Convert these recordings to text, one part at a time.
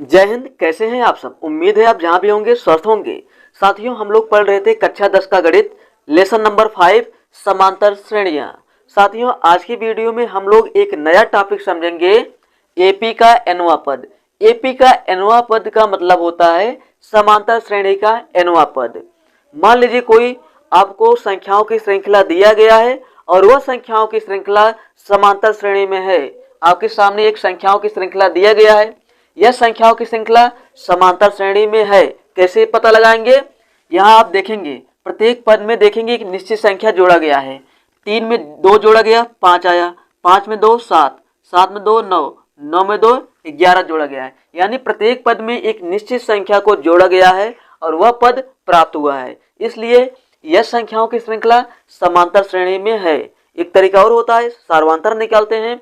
जय हिंद। कैसे हैं आप सब। उम्मीद है आप जहां भी होंगे स्वस्थ होंगे। साथियों, हम लोग पढ़ रहे थे कक्षा 10 का गणित, लेसन नंबर 5, समांतर श्रेणियां। साथियों, आज की वीडियो में हम लोग एक नया टॉपिक समझेंगे, एपी का nवां पद। एपी का nवां पद का मतलब होता है समांतर श्रेणी का nवां पद। मान लीजिए कोई आपको संख्याओं की श्रृंखला दिया गया है और वह संख्याओं की श्रृंखला समांतर श्रेणी में है। आपके सामने एक संख्याओं की श्रृंखला दिया गया है, यह संख्याओं की श्रृंखला समांतर श्रेणी में है। कैसे पता लगाएंगे? यहाँ आप देखेंगे प्रत्येक पद में देखेंगे एक निश्चित संख्या जोड़ा गया है। 3 में 2 जोड़ा गया, 5 आया। 5 में 2 7, 7 में 2 9, 9 में 2 11 जोड़ा गया है। यानी प्रत्येक पद में एक निश्चित संख्या को जोड़ा गया है और वह पद प्राप्त हुआ है। इसलिए यह संख्याओं की श्रृंखला समांतर श्रेणी में है। एक तरीका और होता है, सार्वंतर निकालते हैं।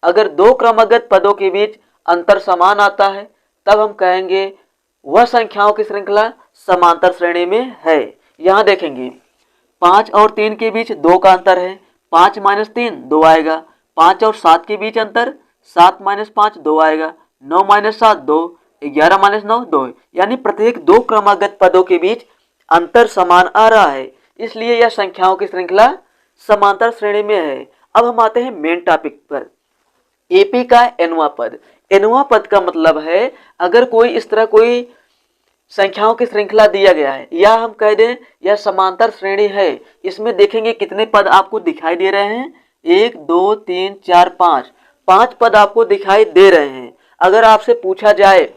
अगर दो क्रमगत पदों के बीच अंतर समान आता है तब हम कहेंगे वह संख्याओं की श्रृंखला समांतर श्रेणी में है। यहां देखेंगे 5 और 3 के बीच 2 का अंतर है। 5 माइनस 3 2 आएगा। 5 और 7 के बीच अंतर 7 माइनस 5 2 आएगा। 9 माइनस 7 2, 11 माइनस 9 2। यानी प्रत्येक दो क्रमागत पदों के बीच अंतर समान आ रहा है, इसलिए यह संख्याओं की श्रृंखला समांतर श्रेणी में है। अब हम आते हैं मेन टॉपिक पर, एपी का nवां पद। nवां पद का मतलब है अगर कोई इस तरह कोई संख्याओं की श्रृंखला दिया गया है या हम कह दें यह समांतर श्रेणी है। इसमें देखेंगे कितने पद आपको दिखाई दे रहे हैं, 1 2 3 4 5, 5 पद आपको दिखाई दे रहे हैं। अगर आपसे पूछा जाए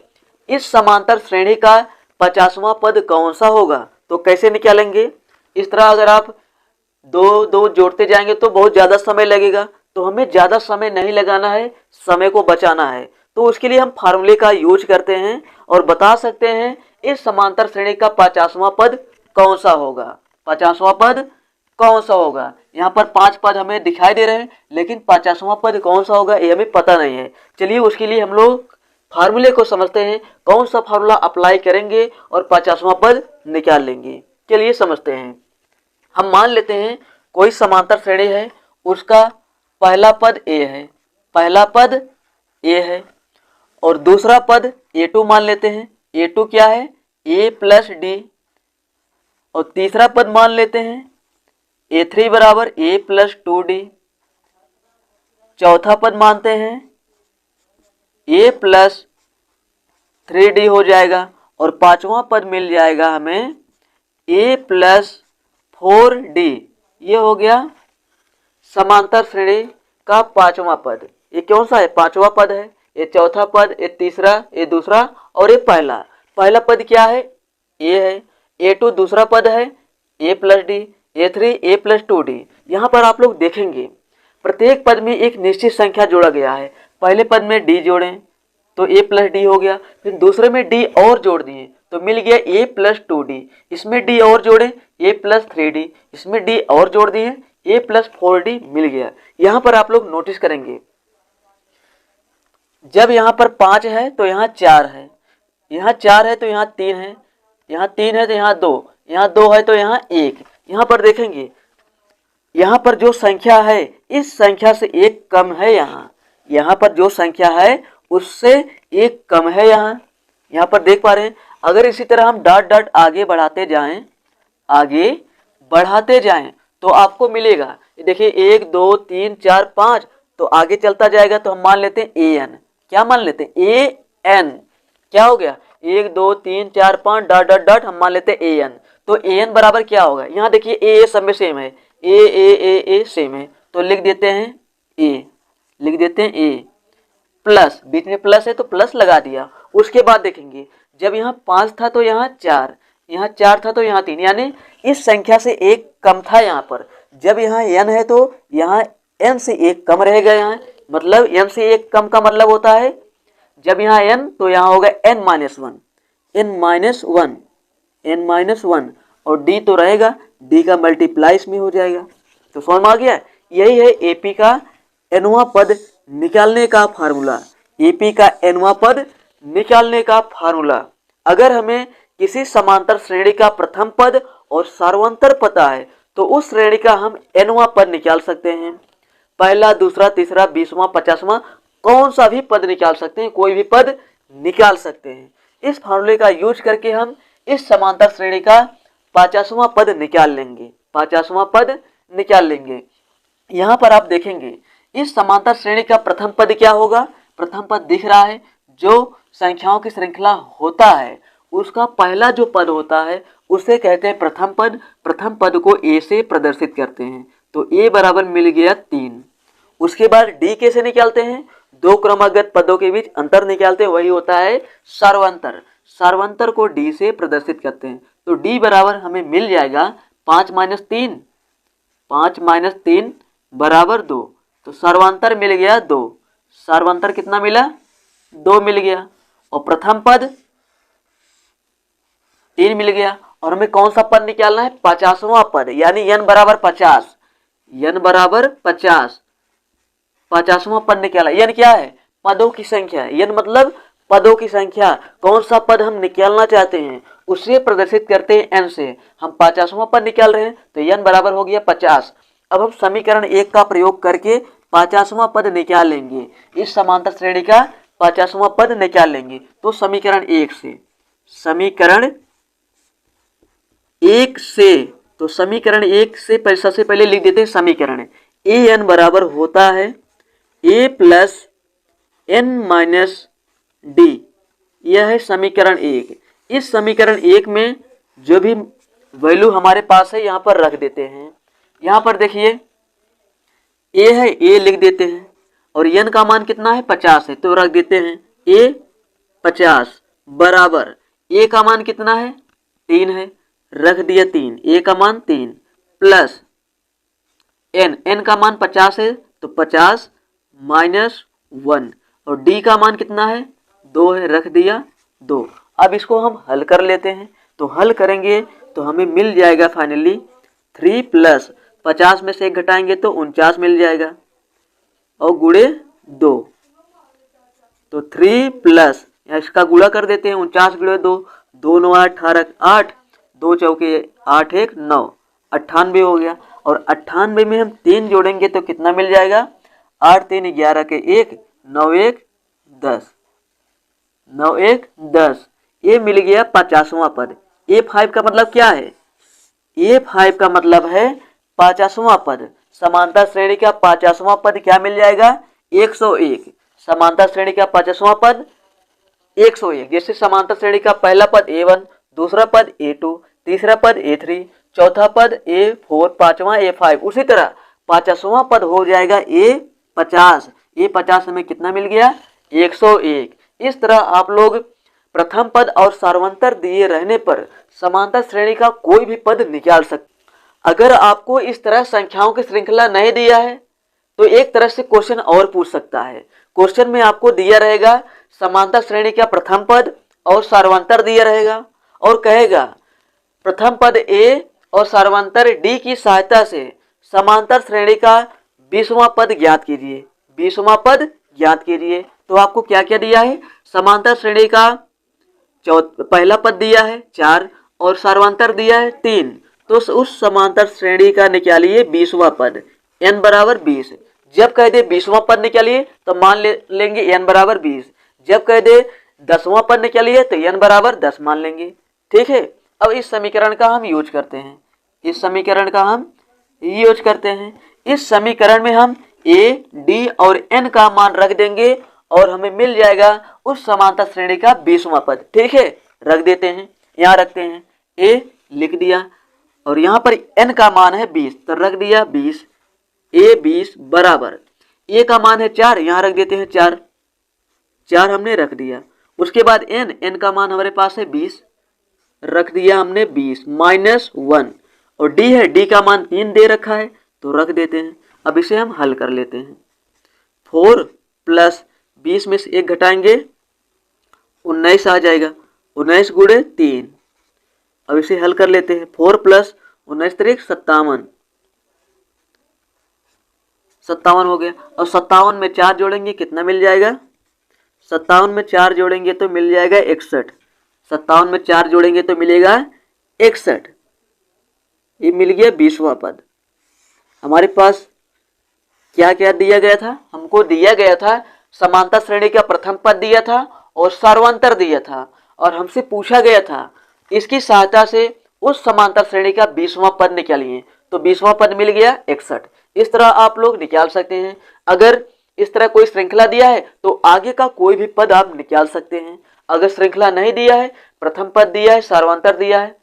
इस समांतर श्रेणी का 50वां पद कौन सा होगा तो कैसे निकालेंगे? इस तरह अगर आप दो दो जोड़ते जाएंगे तो बहुत ज्यादा समय लगेगा, तो हमें ज्यादा समय नहीं लगाना है, समय को बचाना है। तो उसके लिए हम फार्मूले का यूज करते हैं और बता सकते हैं इस समांतर श्रेणी का 50वां पद कौन सा होगा। 50वां पद कौन सा होगा? यहाँ पर 5 पद हमें दिखाई दे रहे हैं, लेकिन 50वां पद कौन सा होगा ये हमें पता नहीं है। चलिए उसके लिए हम लोग फार्मूले को समझते हैं, कौन सा फार्मूला अप्लाई करेंगे और 50वां पद निकाल लेंगे। चलिए समझते हैं। हम मान लेते हैं कोई समांतर श्रेणी है, उसका पहला पद a है, पहला पद a है और दूसरा पद a2 मान लेते हैं। a2 क्या है? a plus D. और तीसरा पद मान लेते हैं a3 बराबर a प्लस 2d। चौथा पद मानते हैं a प्लस 3d हो जाएगा और पांचवा पद मिल जाएगा हमें a प्लस 4d। ये हो गया समांतर श्रेणी का 5वां पद। ये कौन सा है? 5वां पद है। ये चौथा पद, ये तीसरा, ये दूसरा और ये पहला। पहला पद क्या है? a है। a2 दूसरा पद है a plus D. a3 a plus 2d। यहाँ पर आप लोग देखेंगे प्रत्येक पद में एक निश्चित संख्या जोड़ा गया है। पहले पद में d जोड़ें तो a प्लस डी हो गया, फिर दूसरे में d और जोड़ दिए तो मिल गया a प्लस 2d। इसमें d और जोड़ें a प्लस 3d, इसमें d और जोड़ दिए a प्लस 4d मिल गया। यहाँ पर आप लोग नोटिस करेंगे जब यहाँ पर 5 है तो यहाँ 4 है, यहाँ 4 है तो यहाँ 3 है, यहाँ 3 है तो यहाँ 2, यहाँ 2 है तो यहाँ 1। यहाँ पर देखेंगे यहाँ पर जो संख्या है इस संख्या से एक कम है। यहाँ पर जो संख्या है उससे एक कम है। यहाँ पर देख पा रहे हैं। अगर इसी तरह हम डॉट डॉट आगे बढ़ाते जाएं तो आपको मिलेगा, देखिए 1 2 3 4 5 तो आगे चलता जाएगा तो हम मान लेते हैं an। क्या मान लेते हैं? an। क्या हो गया? 1 2 3 4 5 डॉट डॉट डॉट हम मान लेते हैं an। तो an बराबर क्या होगा? यहाँ देखिए a सब में सेम है, a सेम है तो लिख देते हैं a प्लस, बीच में प्लस है तो प्लस लगा दिया। उसके बाद देखेंगे जब यहाँ 5 था तो यहाँ 4, यहाँ 4 था तो यहाँ 3, यानी इस संख्या से एक कम था। यहाँ पर जब यहाँ n है तो यहाँ n से एक कम रहेगा। यहाँ मतलब n से एक कम का मतलब होता है जब यहाँ n तो यहाँ होगा n माइनस 1 और d तो रहेगा, d का मल्टीप्लाई इसमें हो जाएगा। तो समझ में आ गया? यही है एपी का nवां पद निकालने का फार्मूला। एपी का nवां पद निकालने का फार्मूला। अगर हमें किसी समांतर श्रेणी का प्रथम पद और सार्वंतर पता है तो उस श्रेणी का हम nवां पद निकाल सकते हैं। पहला, दूसरा, तीसरा, 20वां, 50वां कौन सा भी पद निकाल सकते हैं, कोई भी पद निकाल सकते हैं। इस फार्मूले का यूज करके हम इस समांतर श्रेणी का 50वां पद निकाल लेंगे, 50वां पद निकाल लेंगे। यहाँ पर आप देखेंगे इस समांतर श्रेणी का प्रथम पद क्या होगा, प्रथम पद दिख रहा है, जो संख्याओं की श्रृंखला होता है उसका पहला जो पद होता है उसे कहते हैं प्रथम पद। प्रथम पद को ए से प्रदर्शित करते हैं, तो ए बराबर मिल गया 3। उसके बाद डी कैसे निकालते हैं, दो क्रमागत पदों के बीच अंतर निकालते हैं, वही होता है सर्वांतर। सर्वांतर को डी से प्रदर्शित करते हैं, तो डी बराबर हमें मिल जाएगा 5 - 3, 5 - 3 बराबर 2। तो सर्वांतर मिल गया 2। सर्वांतर कितना मिला, 2 मिल गया। और प्रथम पद 3 मिल गया। और हमें कौन सा पद निकालना है, 50वां पद, यानी n बराबर 50, n बराबर 50, 50वां पद निकाला। n क्या है, पदों की संख्या, n मतलब पदों की संख्या। कौन सा पद हम निकालना चाहते हैं उसे प्रदर्शित करते हैं n से। हम 50वां पद निकाल रहे हैं, तो n बराबर हो गया 50। अब हम समीकरण 1 का प्रयोग करके 50वां पद निकाल लेंगे, इस समांतर श्रेणी का 50वां पद निकाल लेंगे। तो समीकरण 1 से, समीकरण 1 से, तो समीकरण 1 से सबसे पहले लिख देते हैं समीकरण। ए एन बराबर होता है a plus n minus D, यह है समीकरण 1। इस समीकरण 1 में जो भी वैल्यू हमारे पास है यहाँ पर रख देते हैं। यहाँ पर देखिए ए है, ए लिख देते हैं, और एन का मान कितना है 50 है, तो रख देते हैं ए 50 बराबर ए का मान कितना है 3 है, रख दिया 3, ए का मान 3 प्लस एन, एन का मान 50 है तो 50 माइनस 1, और डी का मान कितना है 2 है, रख दिया 2। अब इसको हम हल कर लेते हैं, तो हल करेंगे तो हमें मिल जाएगा फाइनली 3 प्लस 50 में से 1 घटाएंगे तो 49 मिल जाएगा, और गुणे 2, तो 3 प्लस इसका गुणा कर देते हैं 49 गुणे 2, 2 9 18, 8 2 चौके 8 1 9, 98 हो गया। और 98 में हम 3 जोड़ेंगे तो कितना मिल जाएगा, 8 3 11 के 1, 9 1 10, 9 1 10। ये मिल गया 50वां पद। A5 का मतलब क्या है, A5 का मतलब है 50वां पद। समांतर श्रेणी का 50वां पद क्या मिल जाएगा 101। समांतर श्रेणी का 50वां पद 101। जैसे समांतर श्रेणी का पहला पद A1, दूसरा पद A2, तीसरा पद A3, चौथा पद A4, पांचवा A5, उसी तरह 50वां पद हो जाएगा A50। A50 हमें कितना मिल गया 101। इस तरह आप लोग प्रथम पद और सर्वांतर दिए रहने पर समांतर श्रेणी का कोई भी पद निकाल सकते। अगर आपको इस तरह संख्याओं की श्रृंखला नहीं दिया है तो एक तरह से क्वेश्चन और पूछ सकता है। क्वेश्चन में आपको दिया रहेगा समांतर श्रेणी का प्रथम पद और सर्वांतर दिया रहेगा, और कहेगा प्रथम पद ए और सर्वांतर डी की सहायता से समांतर श्रेणी का 20वां पद ज्ञात कीजिए, 20वां पद ज्ञात कीजिए। तो आपको क्या क्या दिया है, समांतर श्रेणी का पहला पद दिया है 4 और सर्वांतर दिया है 3, तो उस समांतर श्रेणी का निकालिए 20वां पद, n बराबर 20। जब कह दे 20वां पद निकालिए तो मान लेंगे n बराबर 20। जब कह दे 10वां पद निकालिए तो n बराबर 10 मान लेंगे। ठीक है, अब इस समीकरण का हम यूज करते हैं, इस समीकरण का हम यूज करते हैं। इस समीकरण में हम a, d और n का मान रख देंगे और हमें मिल जाएगा उस समांतर श्रेणी का 20वां पद। ठीक है, रख देते हैं, यहाँ रखते हैं, a लिख दिया और यहाँ पर n का मान है 20, तो रख दिया 20, a 20 बराबर a का मान है 4, यहाँ रख देते हैं 4, 4 हमने रख दिया। उसके बाद n का मान हमारे पास है 20, रख दिया हमने 20 माइनस 1, और d है, d का मान 3 दे रखा है तो रख देते हैं। अब इसे हम हल कर लेते हैं, 4 प्लस 20 में से 1 घटाएंगे 19 आ जाएगा, 19 गुणे 3। अब इसे हल कर लेते हैं, 4 प्लस 19 3 57, 57 हो गया। और 57 में 4 जोड़ेंगे कितना मिल जाएगा, 57 में 4 जोड़ेंगे तो मिल जाएगा 61, 57 में 4 जोड़ेंगे तो मिलेगा 61। ये मिल गया 20वां पद। हमारे पास क्या क्या दिया गया था, हमको दिया गया था समांतर श्रेणी का प्रथम पद दिया था और सार्वंतर दिया था और हमसे पूछा गया था इसकी सहायता से उस समांतर श्रेणी का 20वां पद निकालिए, तो 20वां पद मिल गया 61। इस तरह आप लोग निकाल सकते हैं। अगर इस तरह कोई श्रृंखला दिया है तो आगे का कोई भी पद आप निकाल सकते हैं। अगर श्रृंखला नहीं दिया है, प्रथम पद दिया है, सार्वंतर दिया है,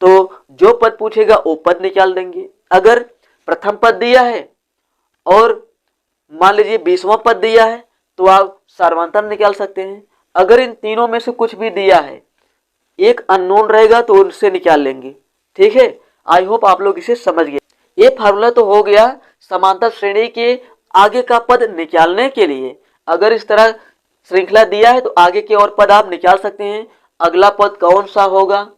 तो जो पद पूछेगा वो पद निकाल देंगे। अगर प्रथम पद दिया है और मान लीजिए 20वां पद दिया है तो आप सार्वंतर निकाल सकते हैं। अगर इन तीनों में से कुछ भी दिया है, एक अननोन रहेगा तो उससे निकाल लेंगे। ठीक है, आई होप आप लोग इसे समझ गए। ये फार्मूला तो हो गया समांतर श्रेणी के आगे का पद निकालने के लिए। अगर इस तरह श्रृंखला दिया है तो आगे के और पद आप निकाल सकते हैं। अगला पद कौन सा होगा?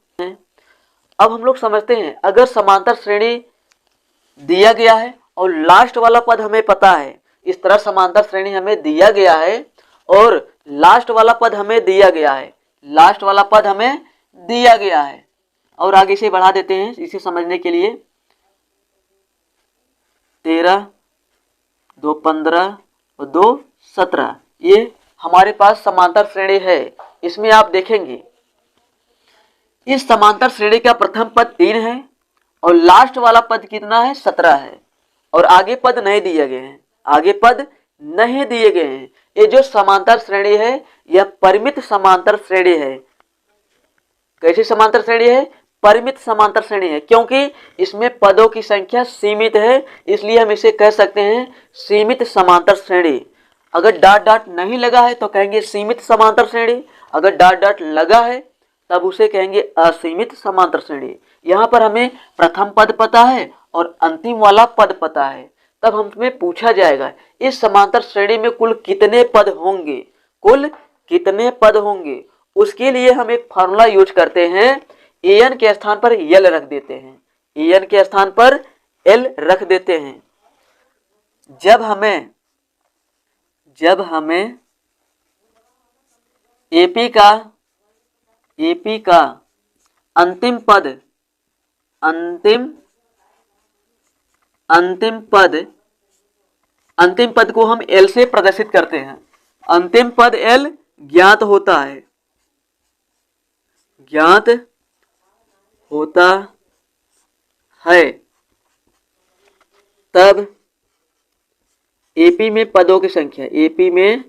अब हम लोग समझते हैं, अगर समांतर श्रेणी दिया गया है और लास्ट वाला पद हमें पता है, इस तरह समांतर श्रेणी हमें दिया गया है और लास्ट वाला पद हमें दिया गया है, लास्ट वाला पद हमें दिया गया है, और आगे से बढ़ा देते हैं इसे समझने के लिए। 13, 2 15 और 2 17, ये हमारे पास समांतर श्रेणी है। इसमें आप देखेंगे इस समांतर श्रेणी का प्रथम पद 3 है और लास्ट वाला पद कितना है? 17 है, और आगे पद नहीं दिए गए हैं, आगे पद नहीं दिए गए हैं। ये जो समांतर श्रेणी है यह परिमित समांतर श्रेणी है। कैसी समांतर श्रेणी है? परिमित समांतर श्रेणी है, क्योंकि इसमें पदों की संख्या सीमित है, इसलिए हम इसे कह सकते हैं सीमित समांतर श्रेणी। अगर डॉट डॉट नहीं लगा है तो कहेंगे सीमित समांतर श्रेणी, अगर डॉट डॉट लगा है तब उसे कहेंगे असीमित समांतर श्रेणी। यहाँ पर हमें प्रथम पद पता है और अंतिम वाला पद पता है, तब हमें पूछा जाएगा इस समांतर श्रेणी में कुल कितने पद होंगे, कुल कितने पद होंगे। उसके लिए हम एक फार्मूला यूज करते हैं, an के स्थान पर l रख देते हैं, an के स्थान पर l रख देते हैं। जब हमें AP का अंतिम पद को हम L से प्रदर्शित करते हैं। अंतिम पद L ज्ञात होता है, तब AP में पदों की संख्या, AP में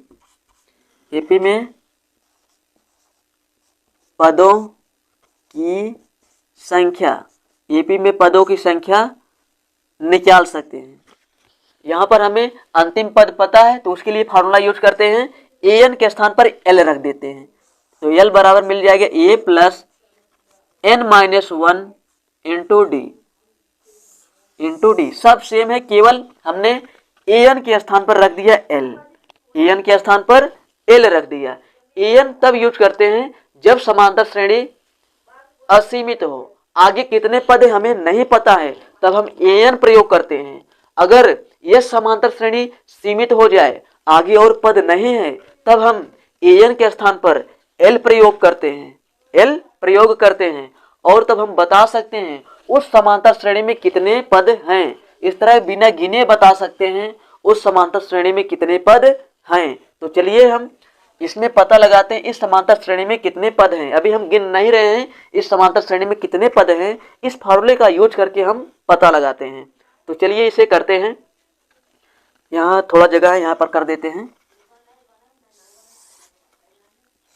पदों की संख्या निकाल सकते हैं। यहाँ पर हमें अंतिम पद पता है तो उसके लिए फार्मूला यूज करते हैं, an के स्थान पर l रख देते हैं, तो l बराबर मिल जाएगा a plus n-1 into D. सब सेम है, केवल हमने an के स्थान पर रख दिया l, an के स्थान पर l रख दिया। an तब यूज करते हैं जब समांतर श्रेणी असीमित हो, आगे कितने पद हमें नहीं पता है, तब हम an प्रयोग करते हैं। अगर यह समांतर श्रेणी सीमित हो जाए, आगे और पद नहीं है, तब हम an के स्थान पर l प्रयोग करते हैं, और तब हम बता सकते हैं उस समांतर श्रेणी में कितने पद हैं। इस तरह बिना गिने बता सकते हैं उस समांतर श्रेणी में कितने पद हैं। तो चलिए हम इसमें पता लगाते हैं इस समांतर श्रेणी में कितने पद हैं। अभी हम गिन नहीं रहे हैं इस समांतर श्रेणी में कितने पद हैं, इस फार्मूले का यूज करके हम पता लगाते हैं। तो चलिए इसे करते हैं। यहाँ थोड़ा जगह है, यहाँ पर कर देते हैं।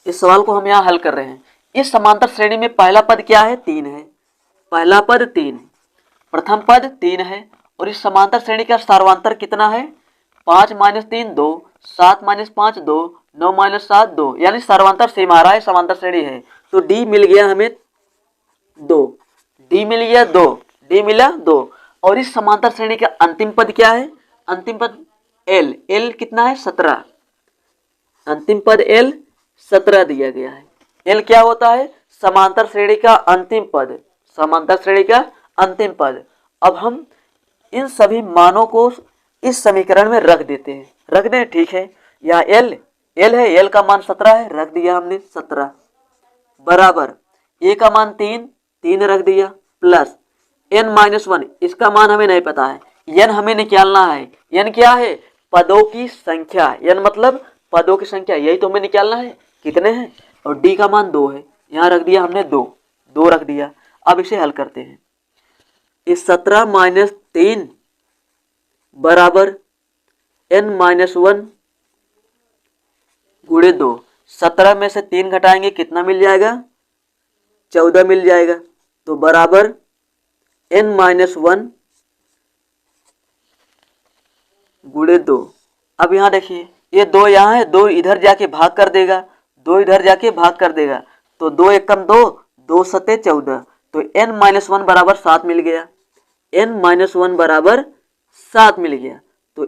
इस सवाल को हम यहाँ हल कर रहे हैं। इस समांतर श्रेणी में पहला पद क्या है? 3 है, पहला पद 3, प्रथम पद 3 है, और इस समांतर श्रेणी का सार्वंतर कितना है? 5 - 3 2, 7 - 5 2, 9 - 7 2, यानी सार्वंतर सेम आ रहा है, समांतर श्रेणी है। तो डी मिल गया हमें 2, डी मिल गया 2, डी मिला 2। और इस समांतर श्रेणी का अंतिम पद क्या है? अंतिम पद एल, एल कितना है? 17, अंतिम पद एल 17 दिया गया है। एल क्या होता है? समांतर श्रेणी का अंतिम पद, समांतर श्रेणी का अंतिम पद। अब हम इन सभी मानों को इस समीकरण में रख देते हैं, रख दें, ठीक है। यहाँ एल है, एल का मान 17 है, रख दिया हमने 17, बराबर ए का मान 3 रख दिया, प्लस n-1, इसका मान हमें नहीं पता है, n हमें निकालना है। n क्या है? पदों की संख्या, n मतलब पदों की संख्या, यही तो हमें निकालना है। कितने हैं, और डी का मान 2 है। यहाँ रख दिया हमने 2, 2 रख दिया। अब इसे हल करते हैं। इस 17 माइनस 3 बराबर n-1 गुणे 2। 17 में से 3 घटाएंगे कितना मिल जाएगा, 14 मिल जाएगा। तो बराबर n-1 गुणे 2। अब यहाँ देखिए, ये 2 यहाँ है, 2 इधर जाके भाग कर देगा, 2 इधर जाके भाग कर देगा। तो 2 एकम 2, 2 सते 14। तो n-1 बराबर 7 मिल गया। n-1 बराबर 7 मिल गया। तो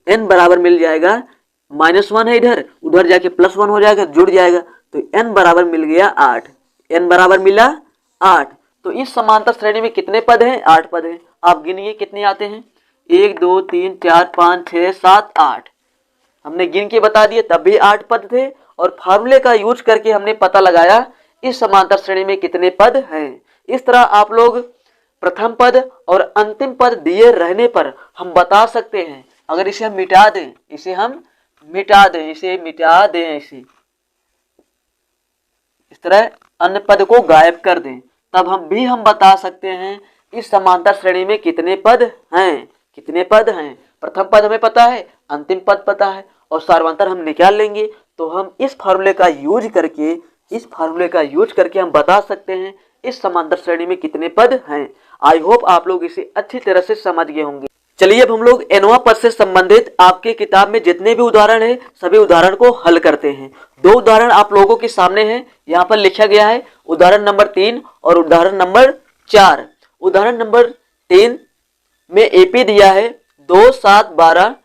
n बराबर मिल जाएगा, -1 है इधर, उधर जाके +1 हो जाएगा, जुड़ जाएगा। तो n बराबर मिल गया 8। n बराबर मिला 8। तो इस समांतर श्रेणी में कितने पद हैं, 8 पद हैं। आप गिनिए कितने आते हैं, 1 2 3 4 5 6 7 8। हमने गिन के बता दिए, तब भी 8 पद थे। और फार्मूले का यूज करके हमने पता लगाया इस समांतर श्रेणी में कितने पद हैं। इस तरह आप लोग प्रथम पद और अंतिम पद दिए रहने पर हम बता सकते हैं। अगर इसे हम मिटा दें, इसे हम मिटा दें, इसे मिटा दें, इस तरह अन्य पद को गायब कर दें, तब हम बता सकते हैं इस समांतर श्रेणी में कितने पद हैं, कितने पद हैं। प्रथम पद हमें पता है, अंतिम पद पता है, और सार्वंतर हम निकाल लेंगे। तो हम इस फार्मूले का यूज करके हम बता सकते हैं इस समांतर श्रेणी में कितने पद हैं। आई होप आप लोग इसे अच्छी तरह से समझ गए होंगे। चलिए अब हम लोग nवां पद से संबंधित आपके किताब में जितने भी उदाहरण हैं, सभी उदाहरण को हल करते हैं। 2 उदाहरण आप लोगों के सामने हैं, यहाँ पर लिखा गया है उदाहरण नंबर 3 और उदाहरण नंबर 4। उदाहरण नंबर 3 में एपी दिया है 2 7 12 ...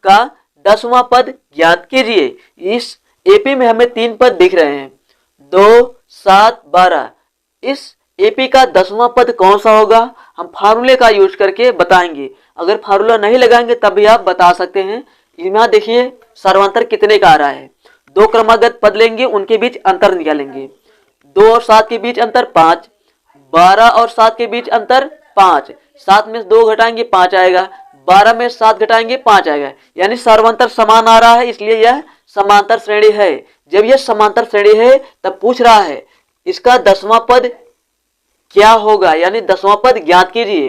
का 10वां पद ज्ञात कीजिए। इस एपी में हमें 3 पद दिख रहे हैं, 2 7 12। इस एपी का 10वां पद कौन सा होगा, हम फार्मूले का यूज करके बताएंगे। अगर फार्मूला नहीं लगाएंगे तब भी आप बता सकते हैं। यहाँ देखिए सर्वांतर कितने का आ रहा है, 2 क्रमागत पद लेंगे, उनके बीच अंतर निकालेंगे। 2 और 7 के बीच अंतर 5, 12 और 7 के बीच अंतर 5, 7 में 2 घटाएंगे 5 आएगा, 12 में 7 घटाएंगे 5 आएगा। यानी सर्वांतर समान आ रहा है, इसलिए यह समांतर श्रेणी है। जब यह समांतर श्रेणी है तब पूछ रहा है इसका 10वां पद क्या होगा, यानी 10वां पद ज्ञात कीजिए।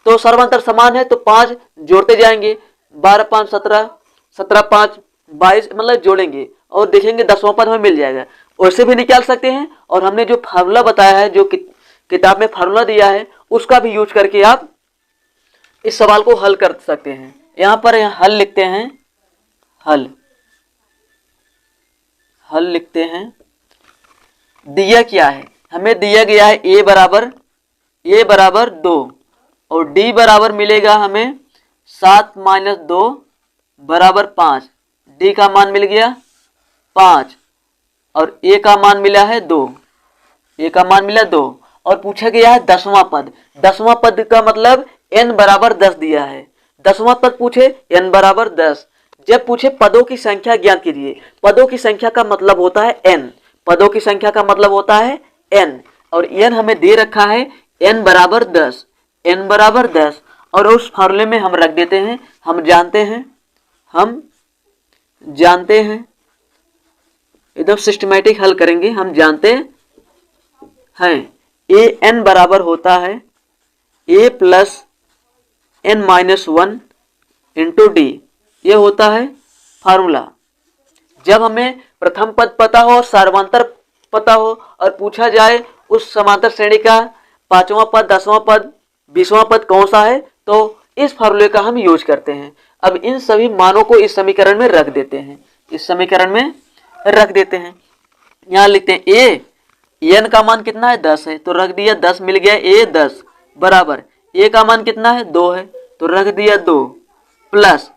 तो सर्वांतर समान है तो 5 जोड़ते जाएंगे, 12 5 17, 17 5 22, मतलब जोड़ेंगे और देखेंगे 10वां पद हमें मिल जाएगा। वैसे भी निकाल सकते हैं, और हमने जो फार्मूला बताया है, जो किताब में फार्मूला दिया है, उसका भी यूज करके आप इस सवाल को हल कर सकते हैं। यहाँ पर हल लिखते हैं, हल लिखते हैं। दिया क्या है, हमें दिया गया है a बराबर 2 और d बराबर मिलेगा हमें 7 - 2 बराबर 5। d का मान मिल गया 5 और a का मान मिला है 2, a का मान मिला 2। और पूछा गया है 10वां पद। 10वां पद का मतलब n बराबर 10 दिया है। 10वां पद पूछे n बराबर 10। जब पूछे पदों की संख्या ज्ञात कीजिए, पदों की संख्या का मतलब होता है n, पदों की संख्या का मतलब होता है n, और n हमें दे रखा है n बराबर 10, n बराबर 10। और उस फार्मूले में हम रख देते हैं, हम जानते हैं एकदम सिस्टमैटिक हल करेंगे। हम जानते हैं a n बराबर होता है a plus n-1 into d, ये होता है फार्मूला। जब हमें प्रथम पद पता हो और सर्वांतर पता हो और पूछा जाए उस समांतर श्रेणी का 5वां पद, 10वां पद, 20वां पद कौन सा है, तो इस फार्मूले का हम यूज करते हैं। अब इन सभी मानों को इस समीकरण में रख देते हैं, इस समीकरण में रख देते हैं। यहाँ लिखते हैं a, n का मान कितना है 10 है, तो रख दिया 10 मिल गया a 10 बराबर a का मान कितना है 2 है, तो रख दिया 2 प्लस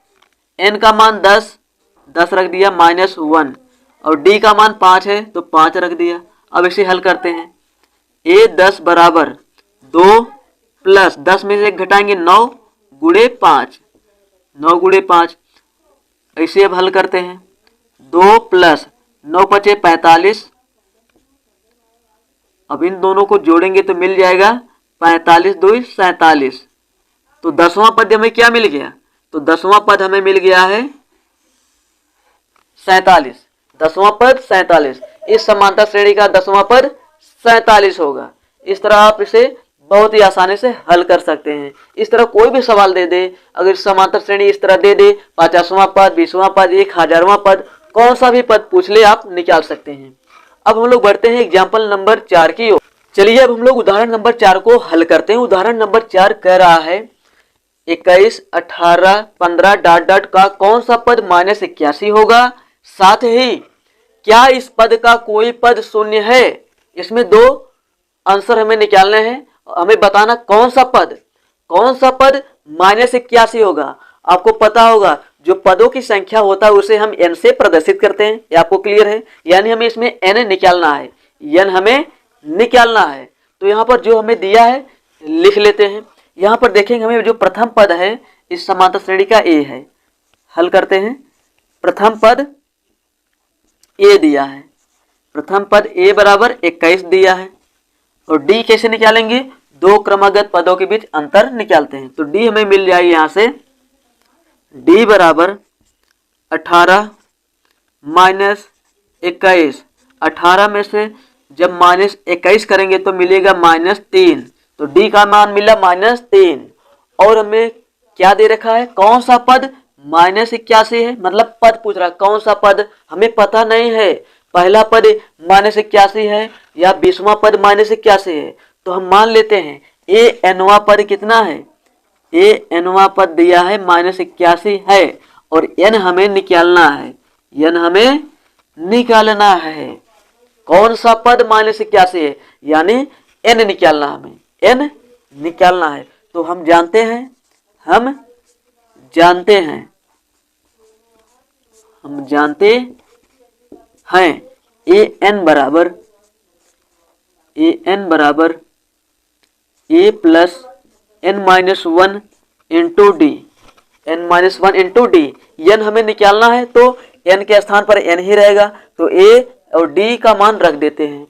n का मान 10 रख दिया -1 और d का मान 5 है तो 5 रख दिया। अब इसे हल करते हैं। a 10 बराबर 2 प्लस 10 में से 1 घटाएंगे 9 गुणे 5, 9 गुणे 5। इसे अब हल करते हैं। 2 प्लस 9 बचे 45। अब इन दोनों को जोड़ेंगे तो मिल जाएगा 45 2 47। तो 10वां पद हमें क्या मिल गया, तो 10वां पद हमें मिल गया है 47। 10वां पद 47। इस समांतर श्रेणी का 10वां पद 47 होगा। इस तरह आप इसे बहुत ही आसानी से हल कर सकते हैं। इस तरह कोई भी सवाल दे दे, अगर समांतर श्रेणी इस तरह दे दे 50वां पद, 20वां पद, 1000वां पद, कौन सा भी पद पूछ ले आप निकाल सकते हैं। अब हम लोग बढ़ते हैं एग्जाम्पल नंबर 4 की ओर। चलिए अब हम लोग उदाहरण नंबर 4 को हल करते हैं। उदाहरण नंबर 4 कह रहा है 21, 18, 15 डॉट डॉट का कौन सा पद -81 होगा, साथ ही क्या इस पद का कोई पद शून्य है। इसमें दो आंसर हमें निकालने हैं। हमें बताना कौन सा पद -81 होगा। आपको पता होगा जो पदों की संख्या होता है उसे हम n से प्रदर्शित करते हैं। ये आपको क्लियर है। यानी हमें इसमें n निकालना है, n हमें निकालना है। तो यहाँ पर जो हमें दिया है लिख लेते हैं। यहाँ पर देखेंगे हमें जो प्रथम पद है इस समांतर श्रेणी का a है। हल करते हैं। प्रथम पद a दिया है, प्रथम पद a बराबर 21 दिया है। और d कैसे निकालेंगे, दो क्रमागत पदों के बीच अंतर निकालते हैं। तो d हमें मिल जाएगी यहाँ से d बराबर 18 -21। 18 में से जब -21 करेंगे तो मिलेगा -3। तो d का मान मिला -3। और हमें क्या दे रखा है, कौन सा पद -81 है, मतलब पद पूछ रहा है कौन सा पद, हमें पता नहीं है पहला पद -81 है या 20वां पद -81 है। तो हम मान लेते हैं a nवां पद कितना है, a nवां पद दिया है -81 है और n हमें निकालना है, n हमें निकालना है। कौन सा पद -81 है, यानी n निकालना, हमें n निकालना है। तो हम जानते हैं an बराबर a plus n-1 into D, n-1 into D. n हमें निकालना है तो n के स्थान पर n ही रहेगा। तो a और d का मान रख देते हैं।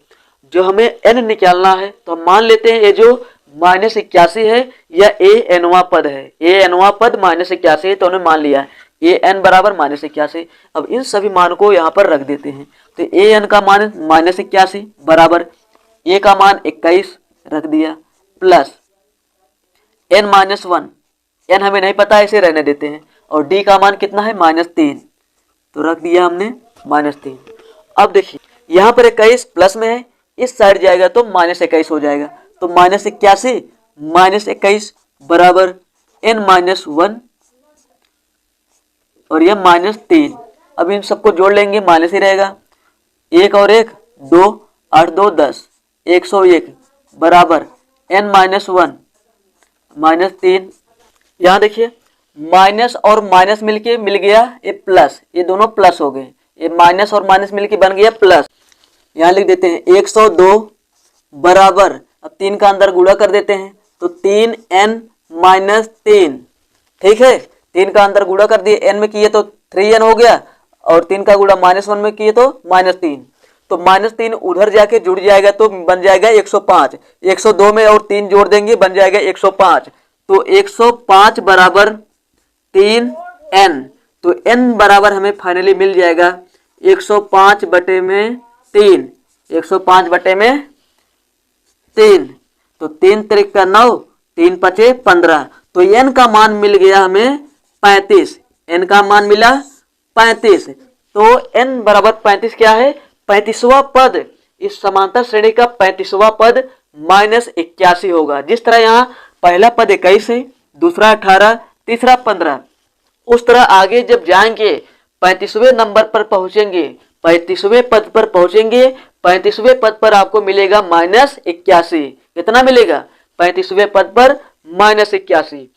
जो हमें n निकालना है तो हम मान लेते हैं ये जो -81 है या a nवां पद है, a nवां पद -81 है। तो हमने मान लिया है a n बराबर -81। अब इन सभी मान को यहाँ पर रख देते हैं। तो a n का मान -81 बराबर a का मान 21 रख दिया प्लस n-1, n हमें नहीं पता इसे रहने देते हैं। और d का मान कितना है -3, तो रख दिया हमने -3। अब देखिए यहाँ पर 21 प्लस में है, इस साइड जाएगा तो -21 हो जाएगा। तो -81 -21 बराबर n-1 और यह -3। अब इन सबको जोड़ लेंगे, माइनस ही रहेगा। 1 और 1 2, 8 2 10, 101 बराबर n-1 -3। यहाँ देखिए माइनस और माइनस मिलके मिल गया ये प्लस, ये दोनों प्लस हो गए। ये माइनस और माइनस मिलके बन गया प्लस। यहाँ लिख देते हैं 102 बराबर, अब 3 का अंदर गुणा कर देते हैं तो 3n-3। ठीक है, 3 का अंदर गुणा कर दिए, n में किए तो 3n हो गया और 3 का गुणा -1 में किए तो -3। तो -3 उधर जाके जुड़ जाएगा तो बन जाएगा 105। 102 में और 3 जोड़ देंगे बन जाएगा 105। तो 105 बराबर 3n। तो n बराबर हमें फाइनली मिल जाएगा 105/3। 105/3। तो 3 त्रिक का 9, 3 पचे 15। तो n का मान मिल गया हमें 35। n का मान मिला 35। तो n बराबर 35 क्या है, 35वां पद। इस समांतर श्रेणी का 35वां पद -81 होगा। जिस तरह यहाँ पहला पद 21 है, दूसरा 18, तीसरा 15, उस तरह आगे जब जाएंगे 35वें नंबर पर पहुंचेंगे, 35वें पद पर पहुंचेंगे, 35वें पद पर आपको मिलेगा -81। कितना मिलेगा, 35वें पद पर -81।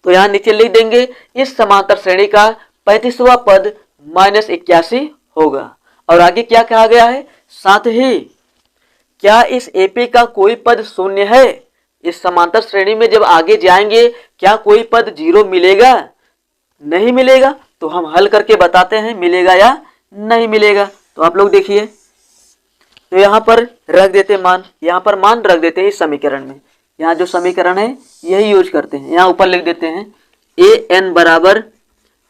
तो यहाँ नीचे लिख देंगे इस समांतर श्रेणी का 35वां पद -81 होगा। और आगे क्या कहा गया है, साथ ही क्या इस एपी का कोई पद शून्य है। इस समांतर श्रेणी में जब आगे जाएंगे क्या कोई पद 0 मिलेगा, नहीं मिलेगा। तो हम हल करके बताते हैं मिलेगा या नहीं मिलेगा। तो आप लोग देखिए, तो यहाँ पर रख देते मान, यहाँ पर मान रख देते हैं इस समीकरण में। यहाँ जो समीकरण है यही यूज करते हैं। यहाँ ऊपर लिख देते हैं an बराबर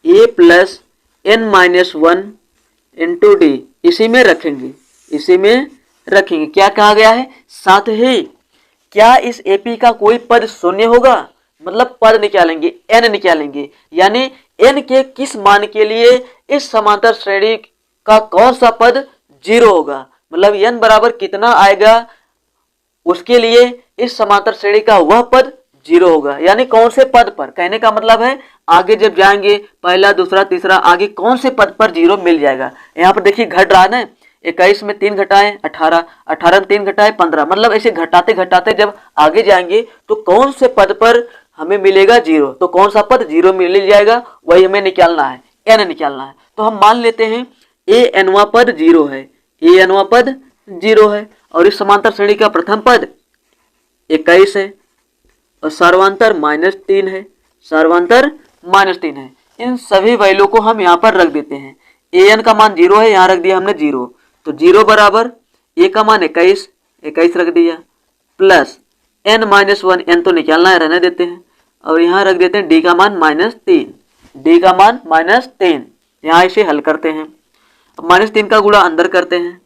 a plus n-1 into D. इसी में रखेंगे, इसी में रखेंगे। क्या कहा गया है? साथ ही क्या इस एपी का कोई पद शून्य होगा? मतलब पद निकालेंगे, एन निकालेंगे, यानी एन के किस मान के लिए इस समांतर श्रेणी का कौन सा पद 0 होगा, मतलब एन बराबर कितना आएगा उसके लिए इस समांतर श्रेणी का वह पद 0 होगा। यानी कौन से पद पर, कहने का मतलब है आगे जब जाएंगे पहला दूसरा तीसरा आगे कौन से पद पर 0 मिल जाएगा। यहाँ पर देखिए घट रहा है ना, 21 में 3 घटाएं 18, 18 में 3 घटाएं 15, मतलब ऐसे घटाते घटाते जब आगे जाएंगे तो कौन से पद पर हमें मिलेगा 0, तो कौन सा पद 0 मिल जाएगा वही हमें निकालना है, एन निकालना है। तो हम मान लेते हैं ए एनवा पद 0 है, ए एनवा पद 0 है और इस समांतर श्रेणी का प्रथम पद 21 है और सर्वांतर -3 है, सर्वांतर -3 है। इन सभी वैल्यू को हम यहाँ पर रख देते हैं। ए एन का मान 0 है, यहाँ रख दिया हमने 0, तो 0 बराबर ए का मान 21, 21 रख दिया, प्लस n-1, n तो निकालना है रहने देते हैं, और यहाँ रख देते हैं d का मान -3, d का मान -3। यहाँ इसे हल करते हैं, अब -3 का गुणा अंदर करते हैं,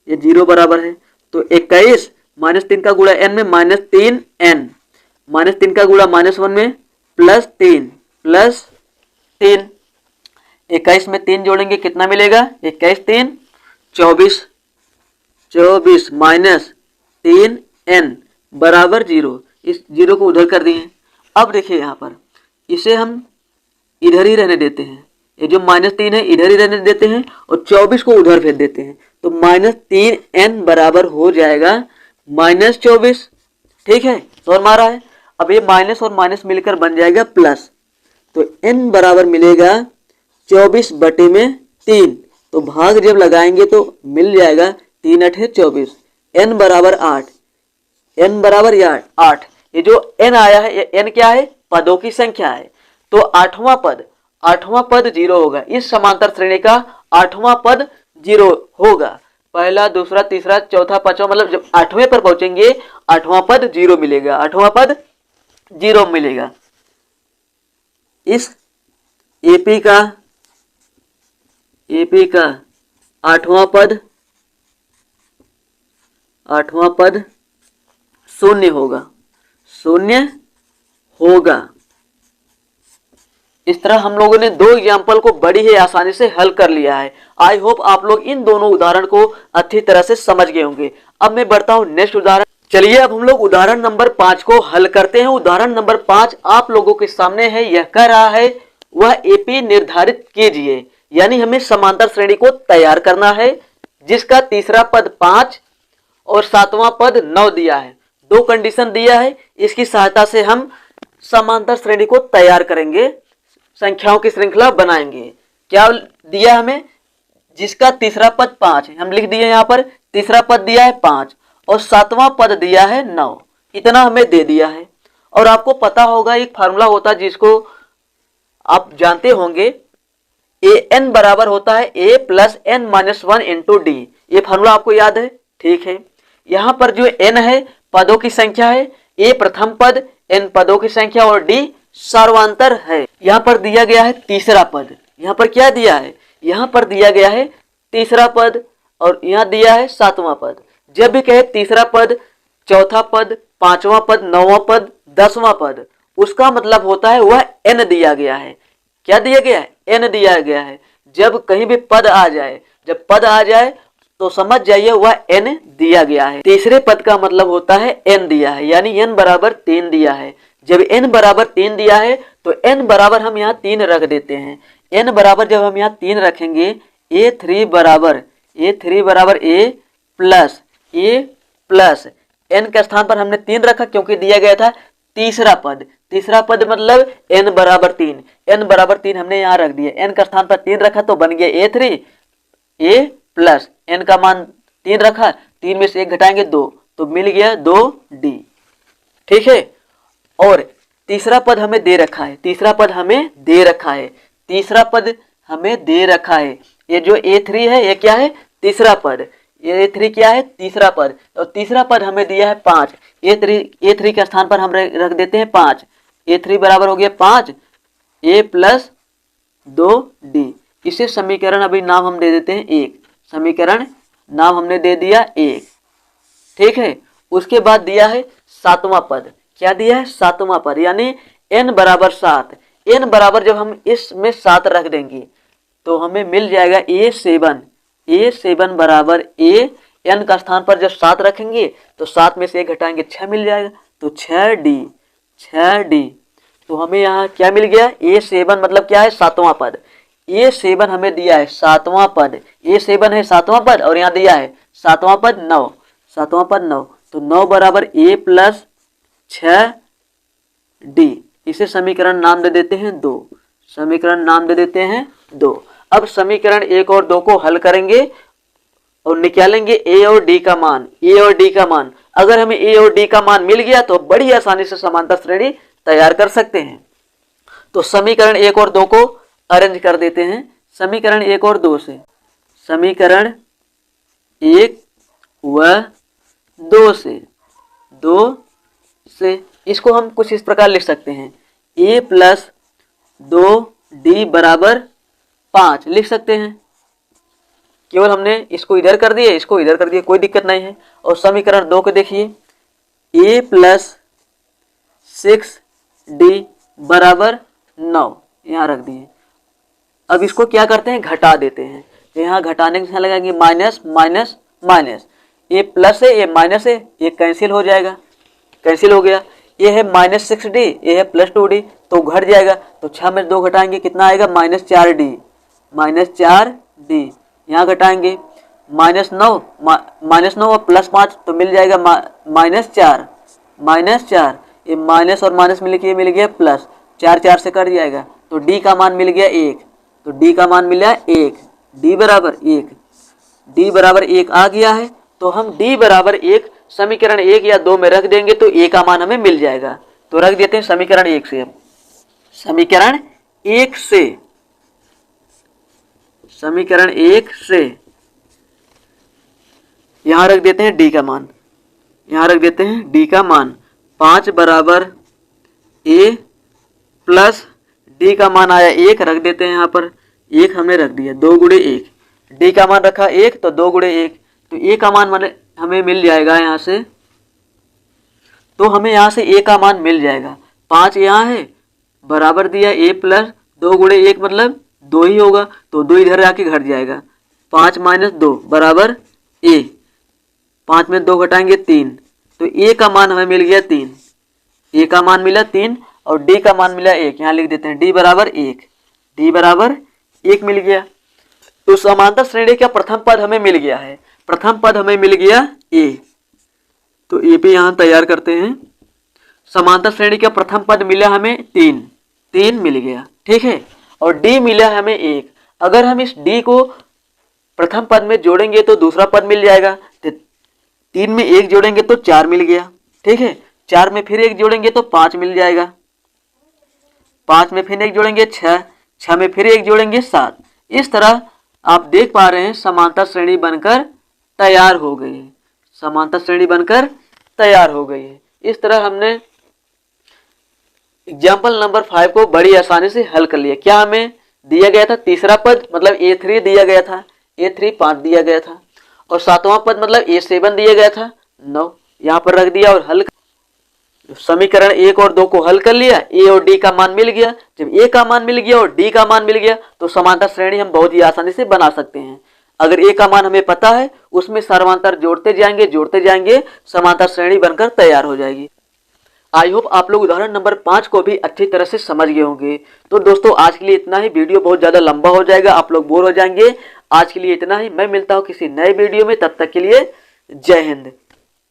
ये 0 बराबर है, तो 21 -3 का गुणा n में -3n, -3 का गुणा -1 में +3, 21 में 3 जोड़ेंगे कितना मिलेगा? 21 3 24, 24 -3n बराबर 0। इस 0 को उधर कर दिए। अब देखिए यहाँ पर इसे हम इधर ही रहने देते हैं, ये जो -3 है इधर ही रहने देते हैं और 24 को उधर भेज देते हैं, तो -3n बराबर हो जाएगा -24। ठीक है, तो मारा है। अब ये माइनस और माइनस मिलकर बन जाएगा प्लस, तो n बराबर मिलेगा 24 बटे में 3, तो भाग जब लगाएंगे तो मिल जाएगा 3 8 24, n बराबर 8, n बराबर 8। ये जो n आया है ये n क्या है? पदों की संख्या है, तो आठवां पद 0 होगा। इस समांतर श्रेणी का आठवां पद 0 होगा। पहला दूसरा तीसरा चौथा पांचवा, मतलब जब 8वें पर पहुंचेंगे आठवां पद 0 मिलेगा, आठवां पद 0 मिलेगा। इस एपी का आठवां पद शून्य होगा। इस तरह हम लोगों ने 2 एग्जाम्पल को बड़ी ही आसानी से हल कर लिया है। आई होप आप लोग इन दोनों उदाहरण को अच्छी तरह से समझ गए होंगे। अब मैं बढ़ता हूं नेक्स्ट उदाहरण। चलिए अब हम लोग उदाहरण नंबर 5 को हल करते हैं। उदाहरण नंबर 5 आप लोगों के सामने है। यह कह रहा है वह एपी निर्धारित कीजिए, यानी हमें समांतर श्रेणी को तैयार करना है जिसका तीसरा पद 5 और सातवां पद 9 दिया है। 2 कंडीशन दिया है, इसकी सहायता से हम समांतर श्रेणी को तैयार करेंगे, संख्याओं की श्रृंखला बनाएंगे। क्या दिया हमें? जिसका तीसरा पद 5 है, हम लिख दिए यहाँ पर तीसरा पद दिया है 5 और सातवां पद दिया है 9, इतना हमें दे दिया है। और आपको पता होगा एक फार्मूला होता है जिसको आप जानते होंगे, ए एन बराबर होता है a plus n minus 1 into d. ये फार्मूला आपको याद है? ठीक है, यहाँ पर जो एन है पदों की संख्या है, ए प्रथम पद, एन पदों की संख्या और डी सर्वांतर है। यहाँ पर दिया गया है तीसरा पद, यहाँ पर क्या दिया है? यहाँ पर दिया गया है तीसरा पद और यहाँ दिया है सातवां पद। जब भी कहे तीसरा पद, चौथा पद, पांचवा पद, नौवां पद, 10वां पद, उसका मतलब होता है वह एन दिया गया है। क्या दिया गया है? एन दिया गया है। जब कहीं भी पद आ जाए, जब पद आ जाए तो समझ जाइए वह एन दिया गया है। तीसरे पद का मतलब होता है एन दिया है, यानी एन बराबर 3 दिया है। जब एन बराबर 3 दिया है तो एन बराबर हम यहाँ 3 रख देते हैं। एन बराबर जब हम यहाँ 3 रखेंगे, ए3 बराबर ए प्लस एन के स्थान पर हमने 3 रखा क्योंकि दिया गया था तीसरा पद। तीसरा पद मतलब एन बराबर 3, एन बराबर 3 हमने यहाँ रख दिया। एन का स्थान पर 3 रखा तो बन गया ए3, ए प्लस एन का मान 3 रखा, 3 में से 1 घटाएंगे 2, तो मिल गया 2d। ठीक है, और तीसरा पद हमें दे रखा है, तीसरा पद हमें दे रखा है, तीसरा पद हमें दे रखा है। ये जो a3 है ये क्या है? तीसरा पद। ये a3 क्या है? तीसरा पद। और तीसरा पद हमें दिया है 5। a3 के स्थान पर हम रख देते हैं 5। a3 बराबर हो गया 5, a प्लस 2d। इसे समीकरण अभी नाम हम दे देते हैं 1। समीकरण नाम हमने दे दिया 1, ठीक है। उसके बाद दिया है 7वां पद। क्या दिया है? 7वां पद, यानी n बराबर 7। n बराबर जब हम इसमें 7 रख देंगे तो हमें मिल जाएगा a7। a7 बराबर a, n का स्थान पर जब 7 रखेंगे तो 7 में से 1 घटाएंगे 6 मिल जाएगा, तो 6d। तो हमें यहाँ क्या मिल गया? a7 मतलब क्या है? 7वां पद। a7 हमें दिया है 7वां पद, a7 है 7वां पद और यहाँ दिया है 7वां पद 9, 7वां पद 9, तो 9 बराबर a प्लस 6d। इसे समीकरण नाम दे देते हैं 2। समीकरण नाम दे देते हैं 2। अब समीकरण 1 और 2 को हल करेंगे और निकालेंगे a और d का मान। a और d का मान, अगर हमें a और d का मान मिल गया तो बड़ी आसानी से समांतर श्रेणी तैयार कर सकते हैं। तो समीकरण 1 और 2 को अरेंज कर देते हैं समीकरण 1 और 2 से। समीकरण 1 व 2 से इसको हम कुछ इस प्रकार लिख सकते हैं, a प्लस 2d बराबर 5 लिख सकते हैं। केवल हमने इसको इधर कर दिए, इसको इधर कर दिए, कोई दिक्कत नहीं है। और समीकरण 2 को देखिए, a प्लस 6d बराबर 9 यहाँ रख दिए। अब इसको क्या करते हैं? घटा देते हैं। तो यहाँ घटाने के साथ लगाएंगे माइनस माइनस माइनस, ये प्लस है ये माइनस है, ये कैंसिल हो जाएगा, कैंसिल हो गया। ये है माइनस 6d, ये है प्लस 2d, तो घट जाएगा। तो 6 में 2 घटाएंगे कितना आएगा? Minus 4d, minus 4d। यहाँ घटाएंगे माइनस 9 और प्लस 5 तो मिल जाएगा माइनस 4, माइनस 4। ये माइनस और माइनस मिल के मिल गया प्लस, 4 4 से कट जाएगा, तो d का मान मिल गया 1। तो d का मान मिला 1, d बराबर 1, d बराबर 1 आ गया है। तो हम d बराबर 1 समीकरण 1 या 2 में रख देंगे तो a का मान हमें मिल जाएगा। तो रख देते हैं समीकरण 1 से। समीकरण 1 से, समीकरण 1 से यहां रख देते हैं d का मान, यहां रख देते हैं d का मान 5 बराबर a प्लस d का मान आया 1, रख देते हैं यहाँ पर 1 हमने रख दिया, 2 गुणे 1, d का मान रखा 1 तो 2 गुणे 1, तो a का मान हमें मिल जाएगा यहाँ से। तो हमें यहाँ से a का मान मिल जाएगा, 5 यहाँ है बराबर दिया a प्लस 2 गुणे 1 मतलब 2 ही होगा, तो 2 इधर आके घट जाएगा, 5 माइनस 2 बराबर a, 5 में 2 घटाएंगे 3, तो a का मान हमें मिल गया 3, a का मान मिला 3 और d का मान मिला 1। यहाँ लिख देते हैं d बराबर 1, d बराबर 1 मिल गया। तो समांतर श्रेणी का प्रथम पद हमें मिल गया है, प्रथम पद हमें मिल गया a। तो a पे यहाँ तैयार करते हैं। समांतर श्रेणी का प्रथम पद मिला हमें 3 मिल गया, ठीक है। और d मिला हमें 1। अगर हम इस d को प्रथम पद में जोड़ेंगे तो दूसरा पद मिल जाएगा, तो 3 में 1 जोड़ेंगे तो 4 मिल गया, ठीक है। 4 में फिर 1 जोड़ेंगे तो 5 मिल जाएगा, 5 में फिर 1 जोड़ेंगे 6, 6 में फिर 1 जोड़ेंगे 7। इस तरह आप देख पा रहे हैं समांतर श्रेणी बनकर तैयार हो गई है, समांतर श्रेणी बनकर तैयार हो गई है। इस तरह हमने एग्जाम्पल नंबर 5 को बड़ी आसानी से हल कर लिया। क्या हमें दिया गया था? तीसरा पद मतलब a3 दिया गया था, a3 5 दिया गया था, और 7वां पद मतलब a7 दिया गया था 9, यहाँ पर रख दिया और हल। समीकरण 1 और 2 को हल कर लिया, a और d का मान मिल गया। जब a का मान मिल गया और d का मान मिल गया तो समांतर श्रेणी हम बहुत ही आसानी से बना सकते हैं। अगर a का मान हमें पता है, उसमें सर्वांतर जोड़ते जाएंगे, समांतर श्रेणी बनकर तैयार हो जाएगी। आई होप आप लोग उदाहरण नंबर 5 को भी अच्छी तरह से समझ गए होंगे। तो दोस्तों आज के लिए इतना ही, वीडियो बहुत ज़्यादा लंबा हो जाएगा, आप लोग बोर हो जाएंगे। आज के लिए इतना ही, मैं मिलता हूँ किसी नए वीडियो में, तब तक के लिए जय हिंद।